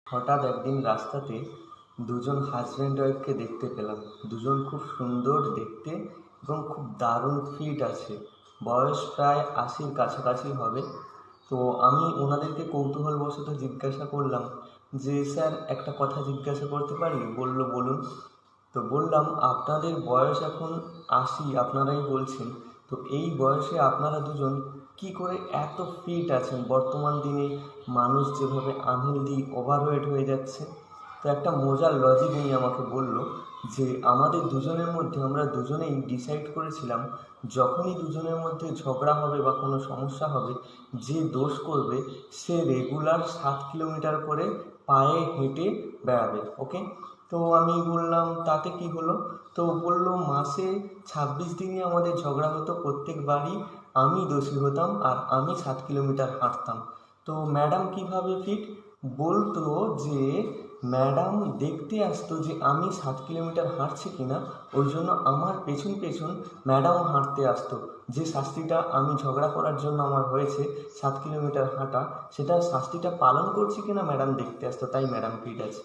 হঠাৎ একদিন রাস্তাতে দুজন হাজব্যান্ড ওয়াইফকে দেখতে পেলাম। দুজন খুব সুন্দর দেখতে এবং খুব দারুণ ফিট আছে। বয়স প্রায় ৮০-র কাছাকাছি হবে। তো আমি ওনাদেরকে কৌতূহলবশত জিজ্ঞাসা করলাম যে, স্যার একটা কথা জিজ্ঞাসা করতে পারি? বলল, বলুন। তো বললাম, আপনাদের বয়স এখন ৮০ আপনারাই বলছেন, তো এই বয়সে আপনারা দুজন কী করে এত ফিট আছেন? বর্তমান দিনে মানুষ যেভাবে আনহেলদি ওভারওয়েট হয়ে যাচ্ছে। তো একটা মজার লজিক উনি আমাকে বলল যে, আমাদের দুজনের মধ্যে আমরা দুজনেই ডিসাইড করেছিলাম, যখনই দুজনের মধ্যে ঝগড়া হবে বা কোনো সমস্যা হবে, যে দোষ করবে সে রেগুলার ৭ কিলোমিটার করে পায়ে হেঁটে বেড়াবে। ওকে? তো আমি বললাম, তাতে কী হলো? তো বলল, মাসে ২৬ দিনই আমাদের ঝগড়া হতো, প্রত্যেকবারই আমি দোষী হতাম আর আমি ৭ কিলোমিটার হাঁটতাম। তো ম্যাডাম কীভাবে ফিট? বলতো যে ম্যাডাম দেখতে আসতো যে আমি ৭ কিলোমিটার হাঁটছি কিনা, ওই জন্য আমার পেছন পেছন ম্যাডামও হাঁটতে আসতো। যে শাস্তিটা আমি ঝগড়া করার জন্য আমার হয়েছে ৭ কিলোমিটার হাঁটা, সেটা শাস্তিটা পালন করছি কিনা ম্যাডাম দেখতে আসতো, তাই ম্যাডাম ফিট আছে।